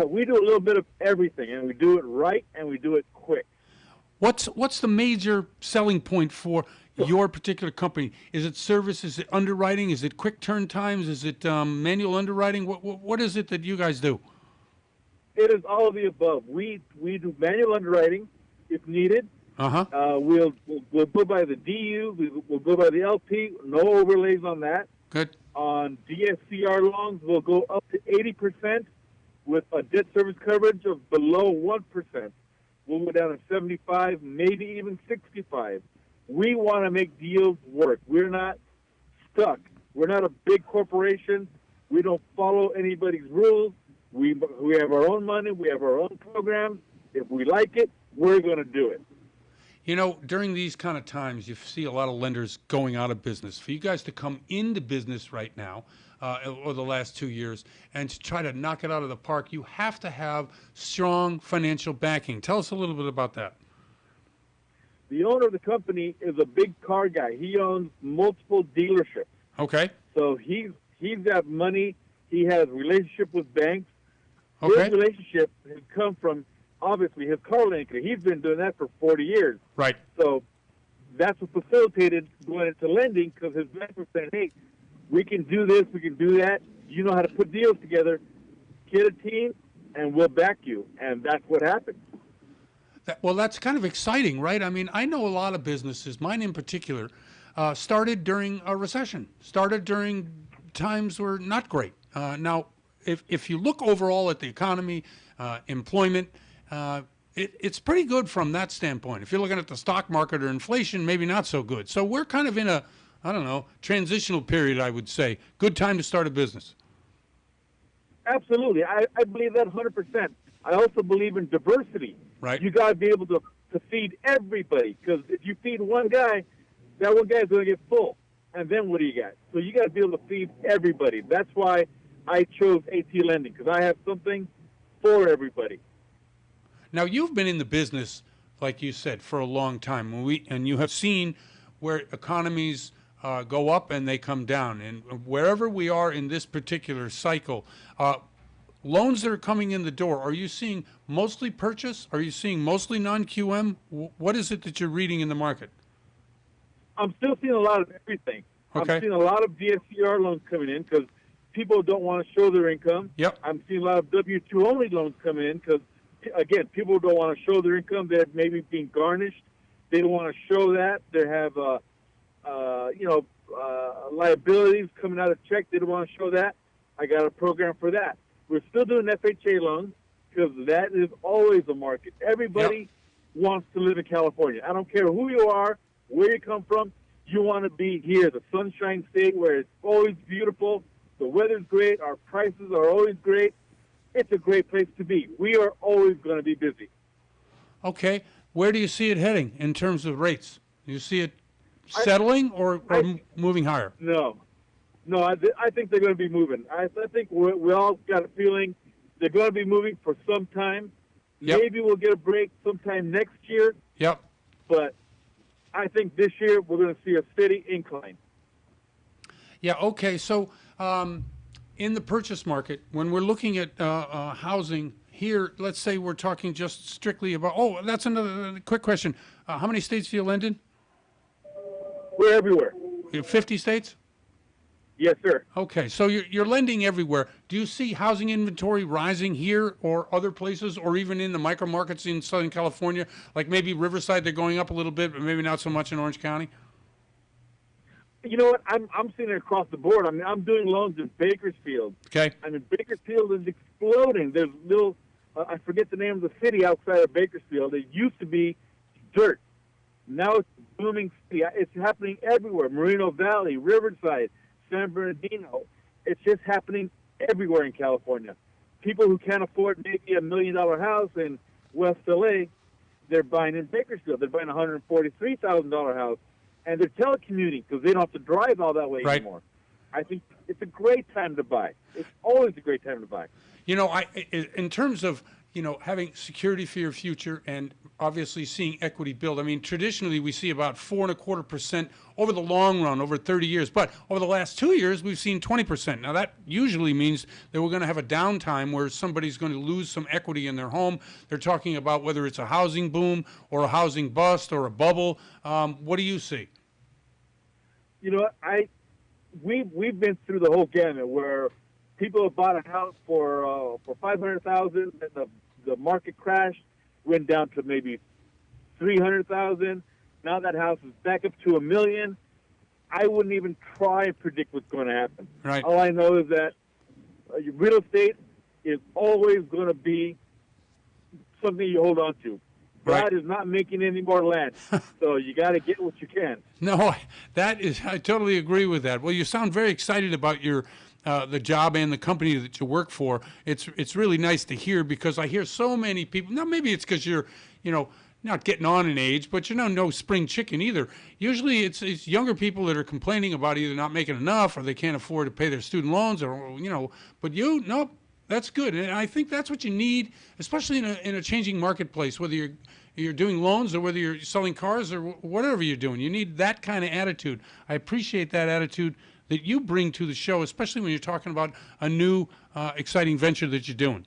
We do a little bit of everything, and we do it right, and we do it quick. What's the major selling point for your particular company? Is it service? Is it underwriting? Is it quick turn times? Is it manual underwriting? What is it that you guys do? It is all of the above. We do manual underwriting if needed. We'll go by the DU. We'll go by the LP. No overlays on that. Good. On DSCR loans, we'll go up to 80% with a debt service coverage of below 1%. We'll go down to 75, maybe even 65. We want to make deals work. We're not stuck. We're not a big corporation. We don't follow anybody's rules. We have our own money. We have our own programs. If we like it, we're going to do it. You know, during these kind of times, you see a lot of lenders going out of business. For you guys to come into business right now, or the last 2 years, and to try to knock it out of the park, you have to have strong financial backing. Tell us a little bit about that. The owner of the company is a big car guy. He owns multiple dealerships. Okay. So he's got money. He has relationship with banks. Okay. His relationship has come from, obviously, his car lending. He's been doing that for 40 years. Right. So that's what facilitated going into lending, because his bank was saying, hey, we can do this, we can do that. You know how to put deals together. Get a team, and we'll back you. And that's what happened. Well, that's kind of exciting, right? I mean, I know a lot of businesses, mine in particular, started during a recession, started during times were not great. Now, if you look overall at the economy, employment, it's pretty good from that standpoint. If you're looking at the stock market or inflation, maybe not so good. So we're kind of in a, I don't know, transitional period, I would say. Good time to start a business. Absolutely. I believe that 100%. I also believe in diversity. Right. You got to be able to feed everybody, because if you feed one guy, that one guy is going to get full. And then what do you got? So you got to be able to feed everybody. That's why I chose AT Lending, because I have something for everybody. Now, you've been in the business, like you said, for a long time, and you have seen where economies go up and they come down. And wherever we are in this particular cycle, loans that are coming in the door, are you seeing mostly purchase? Are you seeing mostly non-QM? What is it that you're reading in the market? I'm still seeing a lot of everything. Okay. I'm seeing a lot of DSCR loans coming in because people don't want to show their income. Yep. I'm seeing a lot of W-2 only loans coming in because, again, people don't want to show their income. They're maybe being garnished. They don't want to show that. They have, liabilities coming out of check. They don't want to show that. I got a program for that. We're still doing FHA loans because that is always a market. Everybody wants to live in California. I don't care who you are, where you come from. You want to be here, the Sunshine State, where it's always beautiful. The weather's great. Our prices are always great. It's a great place to be. We are always going to be busy. Okay. Where do you see it heading in terms of rates? Do you see it settling or moving higher? No, I think they're going to be moving. I think we all got a feeling they're going to be moving for some time. Yep. Maybe we'll get a break sometime next year. Yep. But I think this year we're going to see a steady incline. Yeah, okay. So in the purchase market, when we're looking at housing here, let's say we're talking just strictly about, that's another quick question. How many states do you lend in? We're everywhere. You have 50 states? Yes, sir. Okay, so you're lending everywhere. Do you see housing inventory rising here or other places, or even in the micro markets in Southern California? Like maybe Riverside, they're going up a little bit, but maybe not so much in Orange County? You know what? I'm seeing it across the board. I mean, I'm doing loans in Bakersfield. Okay. I mean, Bakersfield is exploding. There's little, I forget the name of the city outside of Bakersfield. It used to be dirt. Now it's a booming city. It's happening everywhere. Moreno Valley, Riverside, San Bernardino. It's just happening everywhere in California. People who can't afford maybe $1 million house in West LA, they're buying in Bakersfield. They're buying a $143,000 house and they're telecommuting because they don't have to drive all that way Right. anymore. I think it's a great time to buy. It's always a great time to buy. You know, in terms of, you know, having security for your future and obviously seeing equity build. I mean, traditionally we see about 4.25% over the long run, over 30 years. But over the last 2 years, we've seen 20%. Now, that usually means that we're going to have a downtime where somebody's going to lose some equity in their home. They're talking about whether it's a housing boom or a housing bust or a bubble. What do you see? You know, we've been through the whole gamut where people have bought a house for $500,000, and the market crashed, went down to maybe $300,000. Now that house is back up to $1 million. I wouldn't even try and predict what's going to happen. Right. All I know is that real estate is always going to be something you hold on to. Right. God is not making any more land, so you got to get what you can. No, I totally agree with that. Well, you sound very excited about your the job and the company that you work for. It's really nice to hear, because I hear so many people. Now, maybe it's because you're, you know, not getting on in age, but you're no spring chicken either. Usually it's younger people that are complaining about either not making enough or they can't afford to pay their student loans, or, you know, but nope, that's good. And I think that's what you need, especially in a changing marketplace, whether you're doing loans or whether you're selling cars or whatever you're doing. You need that kind of attitude. I appreciate that attitude that you bring to the show, especially when you're talking about a new, exciting venture that you're doing.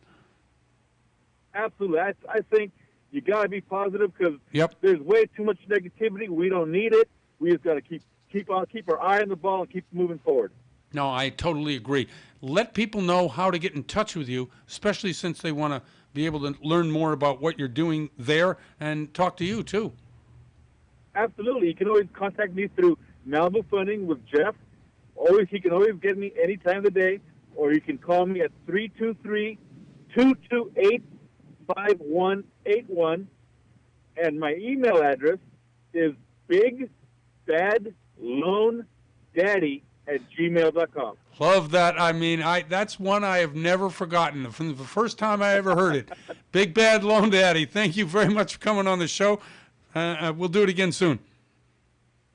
Absolutely. I think you got to be positive, because Yep. there's way too much negativity. We don't need it. We just got to keep our eye on the ball and keep moving forward. No, I totally agree. Let people know how to get in touch with you, especially since they want to be able to learn more about what you're doing there and talk to you, too. Absolutely. You can always contact me through Malibu Funding with Jeff. He can always get me any time of the day, or you can call me at 323-228-5181. And my email address is bigbadloandaddy@gmail.com. Love that. I mean, that's one I have never forgotten from the first time I ever heard it. Big Bad Loan Daddy, thank you very much for coming on the show. We'll do it again soon.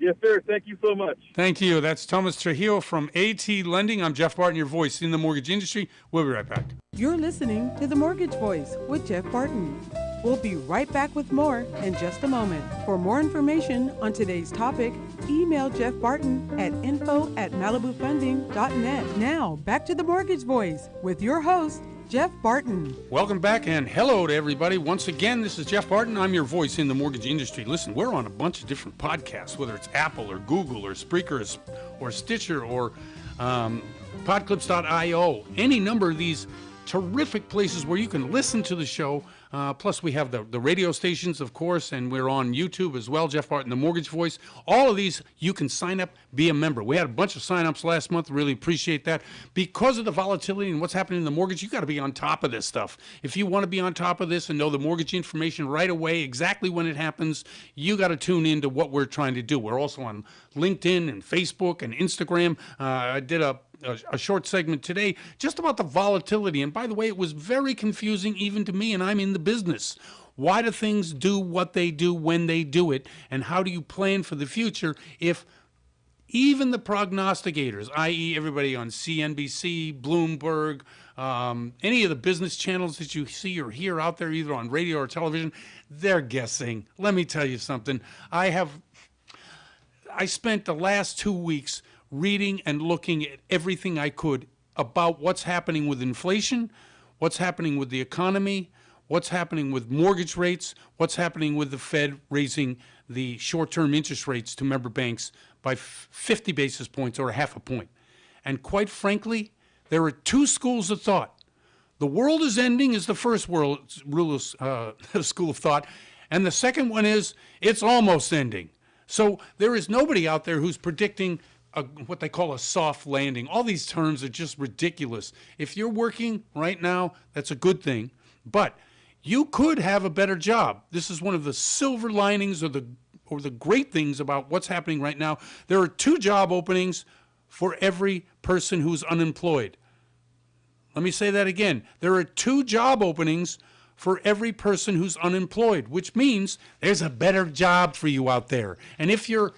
Yes, sir. Thank you so much. Thank you. That's Thomas Trujillo from AT Lending. I'm Jeff Barton, your voice in the mortgage industry. We'll be right back. You're listening to The Mortgage Voice with Jeff Barton. We'll be right back with more in just a moment. For more information on today's topic, email Jeff Barton at info@malibufunding.net. Now, back to The Mortgage Voice with your host, Jeff Barton. Welcome back, and hello to everybody. Once again, this is Jeff Barton. I'm your voice in the mortgage industry. Listen, we're on a bunch of different podcasts, whether it's Apple or Google or Spreaker or Stitcher or Podclips.io, any number of these terrific places where you can listen to the show. Plus, we have the radio stations, of course, and we're on YouTube as well, Jeff Barton, the Mortgage Voice. All of these, you can sign up, be a member. We had a bunch of sign-ups last month. Really appreciate that. Because of the volatility and what's happening in the mortgage, you got to be on top of this stuff. If you want to be on top of this and know the mortgage information right away, exactly when it happens, you got to tune into what we're trying to do. We're also on LinkedIn and Facebook and Instagram. I did a short segment today just about the volatility. And by the way, it was very confusing even to me, and I'm in the business. Why do things do what they do when they do it? And how do you plan for the future if even the prognosticators, i.e. everybody on CNBC, Bloomberg, any of the business channels that you see or hear out there, either on radio or television, they're guessing. Let me tell you something. I spent the last 2 weeks reading and looking at everything I could about what's happening with inflation, what's happening with the economy, what's happening with mortgage rates, what's happening with the Fed raising the short-term interest rates to member banks by 50 basis points or a half a point. And quite frankly, there are two schools of thought. The world is ending is the first school of thought, and the second one is it's almost ending. So there is nobody out there who's predicting what they call a soft landing. All these terms are just ridiculous. If you're working right now, that's a good thing, but you could have a better job. This is one of the silver linings or the great things about what's happening right now. There are 2 job openings for every person who's unemployed. Let me say that again. There are 2 job openings for every person who's unemployed, which means there's a better job for you out there. And if you're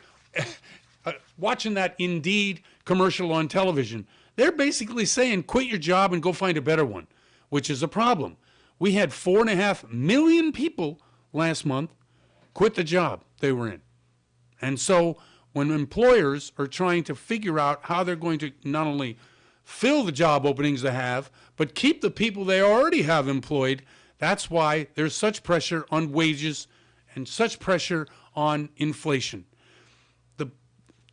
watching that Indeed commercial on television, they're basically saying quit your job and go find a better one, which is a problem. We had 4.5 million people last month quit the job they were in. And so when employers are trying to figure out how they're going to not only fill the job openings they have, but keep the people they already have employed, that's why there's such pressure on wages and such pressure on inflation.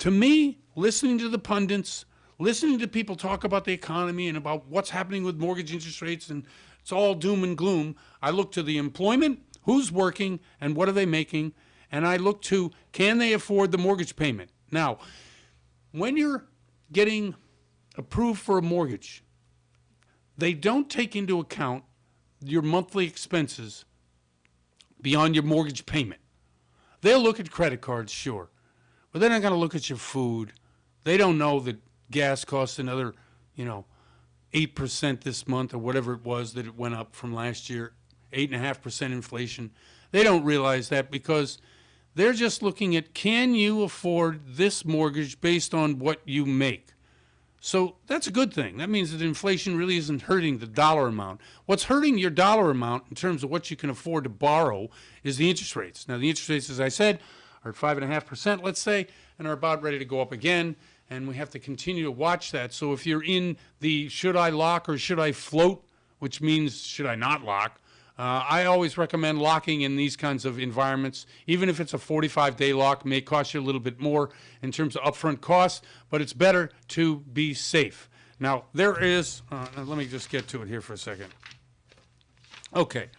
To me, listening to the pundits, listening to people talk about the economy and about what's happening with mortgage interest rates, and it's all doom and gloom, I look to the employment, who's working, and what are they making, and I look to, can they afford the mortgage payment? Now, when you're getting approved for a mortgage, they don't take into account your monthly expenses beyond your mortgage payment. They'll look at credit cards, sure, but they're not going to look at your food. They don't know that gas costs another, 8% this month or whatever it was that it went up from last year, 8.5% inflation. They don't realize that because they're just looking at, can you afford this mortgage based on what you make? So that's a good thing. That means that inflation really isn't hurting the dollar amount. What's hurting your dollar amount in terms of what you can afford to borrow is the interest rates. Now, the interest rates, as I said, are at 5.5%, let's say, and are about ready to go up again, and we have to continue to watch that. So if you're in the should I lock or should I float, which means should I not lock, I always recommend locking in these kinds of environments. Even if it's a 45-day lock, may cost you a little bit more in terms of upfront costs, but it's better to be safe. Now, there is, let me just get to it here for a second. Okay.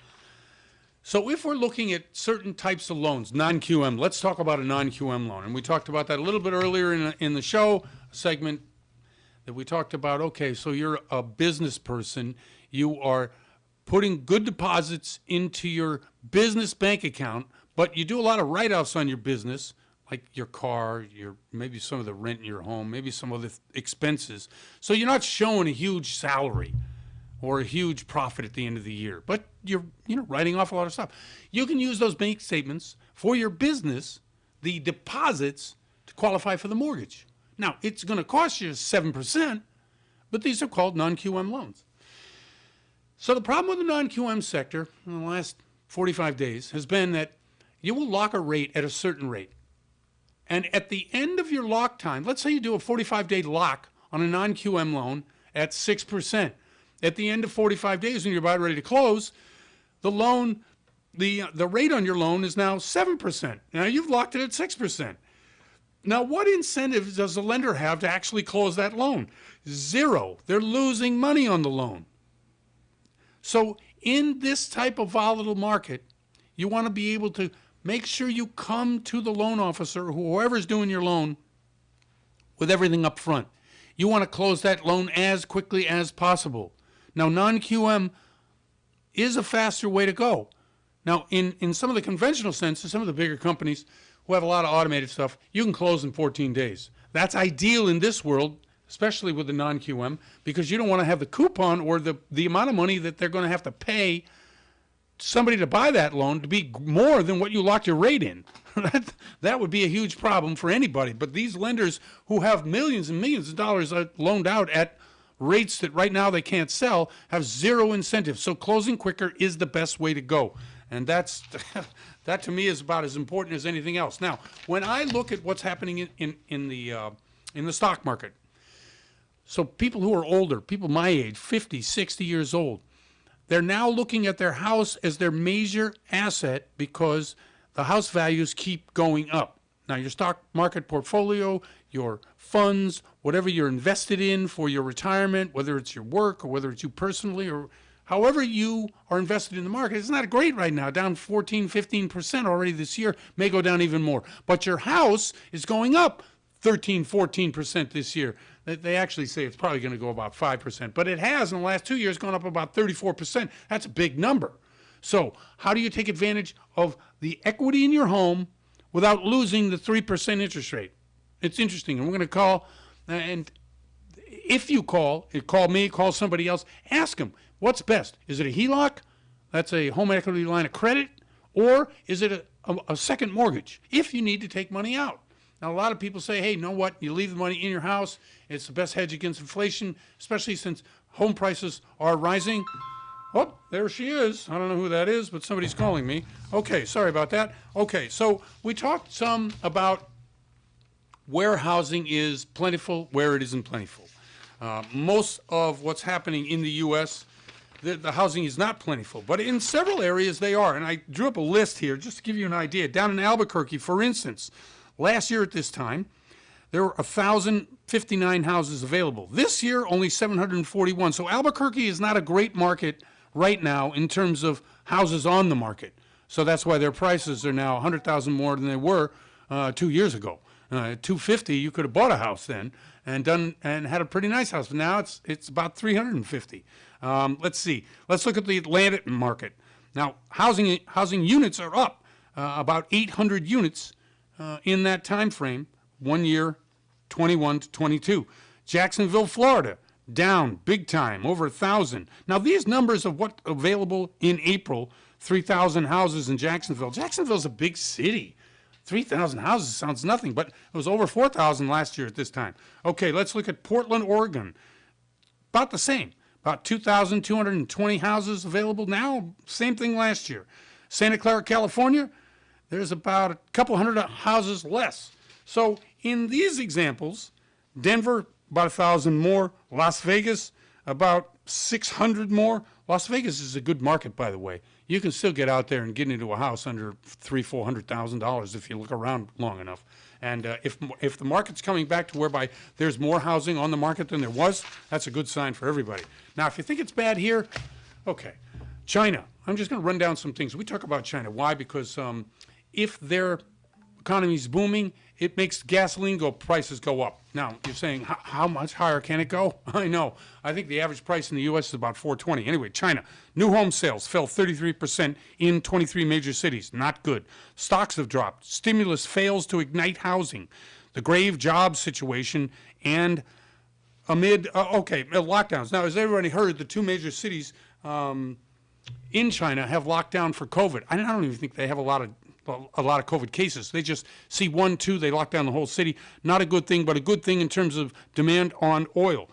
So if we're looking at certain types of loans, non-QM, let's talk about a non-QM loan. And we talked about that a little bit earlier in the show, a segment that we talked about, okay, so you're a business person, you are putting good deposits into your business bank account, but you do a lot of write-offs on your business, like your car, maybe some of the rent in your home, maybe some other expenses. So you're not showing a huge salary or a huge profit at the end of the year, but you're writing off a lot of stuff. You can use those bank statements for your business, the deposits, to qualify for the mortgage. Now, it's going to cost you 7%, but these are called non-QM loans. So the problem with the non-QM sector in the last 45 days has been that you will lock a rate at a certain rate. And at the end of your lock time, let's say you do a 45-day lock on a non-QM loan at 6%. At the end of 45 days when you're about ready to close, the loan, the rate on your loan is now 7%. Now you've locked it at 6%. Now what incentive does the lender have to actually close that loan? Zero. They're losing money on the loan. So in this type of volatile market, you want to be able to make sure you come to the loan officer, whoever's doing your loan, with everything up front. You want to close that loan as quickly as possible. Now, non-QM is a faster way to go. Now, in some of the conventional senses, some of the bigger companies who have a lot of automated stuff, you can close in 14 days. That's ideal in this world, especially with the non-QM, because you don't want to have the coupon or the amount of money that they're going to have to pay somebody to buy that loan to be more than what you locked your rate in. That would be a huge problem for anybody. But these lenders who have millions and millions of dollars loaned out at rates that right now they can't sell have zero incentive. So closing quicker is the best way to go. And that to me is about as important as anything else. Now, when I look at what's happening in the stock market, so people who are older, people my age, 50, 60 years old, they're now looking at their house as their major asset because the house values keep going up. Now, your stock market portfolio, your funds, whatever you're invested in for your retirement, whether it's your work or whether it's you personally or however you are invested in the market, it's not great right now, down 14, 15% already this year, may go down even more. But your house is going up 13, 14% this year. They actually say it's probably going to go about 5%, but it has in the last 2 years gone up about 34%. That's a big number. So how do you take advantage of the equity in your home without losing the 3% interest rate? It's interesting. And we're going to call, and if you call me, call somebody else, ask them, what's best? Is it a HELOC? That's a home equity line of credit. Or is it a second mortgage if you need to take money out? Now, a lot of people say, hey, you know what? You leave the money in your house. It's the best hedge against inflation, especially since home prices are rising. Oh, there she is. I don't know who that is, but somebody's calling me. Okay, sorry about that. Okay, so we talked some about where housing is plentiful, where it isn't plentiful. Most of what's happening in the U.S., the housing is not plentiful, but in several areas they are. And I drew up a list here just to give you an idea. Down in Albuquerque, for instance, last year at this time, there were 1,059 houses available. This year, only 741. So Albuquerque is not a great market right now in terms of houses on the market. So that's why their prices are now 100,000 more than they were 2 years ago. At $250, you could have bought a house then and had a pretty nice house. But now it's about $350. Let's see. Let's look at the Atlanta market. Now, housing units are up about 800 units in that time frame, 1 year, 21 to 22. Jacksonville, Florida, down big time, over 1,000. Now, these numbers of what available in April, 3,000 houses in Jacksonville. Jacksonville's a big city. 3,000 houses sounds nothing, but it was over 4,000 last year at this time. Okay, let's look at Portland, Oregon. About the same. About 2,220 houses available now. Same thing last year. Santa Clara, California, there's about a couple hundred houses less. So in these examples, Denver, about 1,000 more. Las Vegas, about 600 more. Las Vegas is a good market, by the way. You can still get out there and get into a house under $300,000-$400,000 if you look around long enough. And if the market's coming back to whereby there's more housing on the market than there was, that's a good sign for everybody. Now, if you think it's bad here, okay. China. I'm just going to run down some things. We talk about China. Why? Because if their economy is booming, it makes gasoline prices go up. Now, you're saying, how much higher can it go? I know. I think the average price in the U.S. is about $420. Anyway, China. New home sales fell 33% in 23 major cities. Not good. Stocks have dropped. Stimulus fails to ignite housing. The grave job situation and amid, lockdowns. Now, as everybody heard, the two major cities in China have locked down for COVID. I don't even think they have a lot of COVID cases. They just see 1, 2, they lock down the whole city. Not a good thing, but a good thing in terms of demand on oil.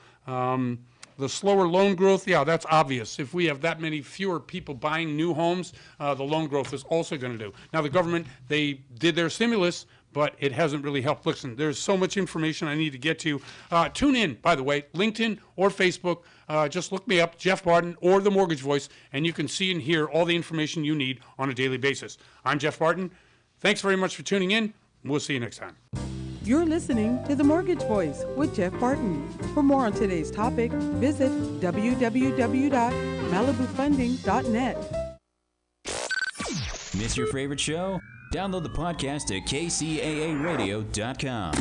The slower loan growth, yeah, that's obvious. If we have that many fewer people buying new homes, the loan growth is also going to do. Now, the government, they did their stimulus, but it hasn't really helped. Listen, there's so much information I need to get to. Tune in, by the way, LinkedIn or Facebook. Just look me up, Jeff Barton or The Mortgage Voice, and you can see and hear all the information you need on a daily basis. I'm Jeff Barton. Thanks very much for tuning in. We'll see you next time. You're listening to The Mortgage Voice with Jeff Barton. For more on today's topic, visit www.malibufunding.net. Miss your favorite show? Download the podcast at KCAAradio.com.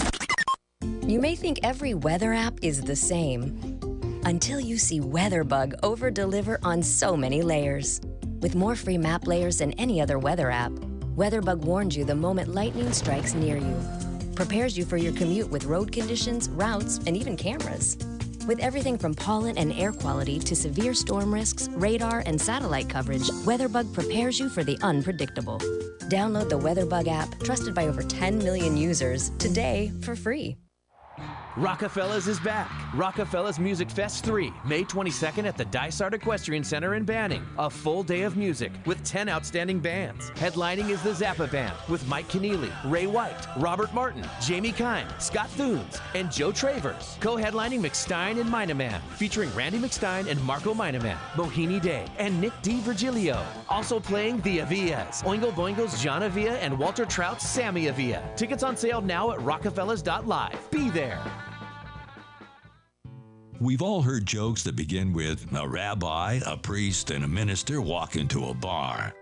You may think every weather app is the same until you see WeatherBug over-deliver on so many layers. With more free map layers than any other weather app, WeatherBug warns you the moment lightning strikes near you, prepares you for your commute with road conditions, routes, and even cameras. With everything from pollen and air quality to severe storm risks, radar, and satellite coverage, WeatherBug prepares you for the unpredictable. Download the WeatherBug app, trusted by over 10 million users, today for free. Rockefeller's is back. Rockefeller's Music Fest 3, May 22nd at the Dysart Equestrian Center in Banning. A full day of music with 10 outstanding bands. Headlining is the Zappa Band with Mike Keneally, Ray White, Robert Martin, Jamie Kime, Scott Thunes, and Joe Travers. Co-headlining McStein and Minaman, featuring Randy McStein and Marco Minaman, Mohini Day, and Nick DiVirgilio. Also playing the Avias, Oingo Boingo's John Avia and Walter Trout's Sammy Avia. Tickets on sale now at rockefellers.live. Be there. We've all heard jokes that begin with a rabbi, a priest, and a minister walk into a bar.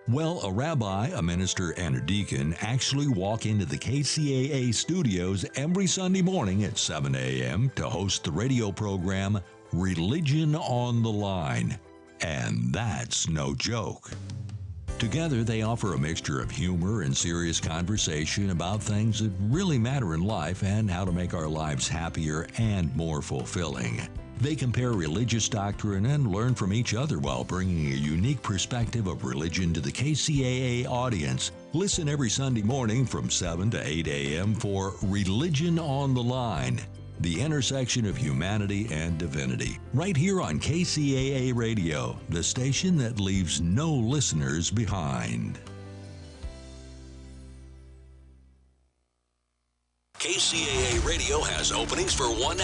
Well, a rabbi, a minister, and a deacon actually walk into the KCAA studios every Sunday morning at 7 a.m. to host the radio program Religion on the Line. And that's no joke. Together, they offer a mixture of humor and serious conversation about things that really matter in life and how to make our lives happier and more fulfilling. They compare religious doctrine and learn from each other while bringing a unique perspective of religion to the KCAA audience. Listen every Sunday morning from 7 to 8 a.m. for Religion on the Line, the intersection of humanity and divinity, right here on KCAA Radio, the station that leaves no listeners behind. KCAA Radio has openings for 1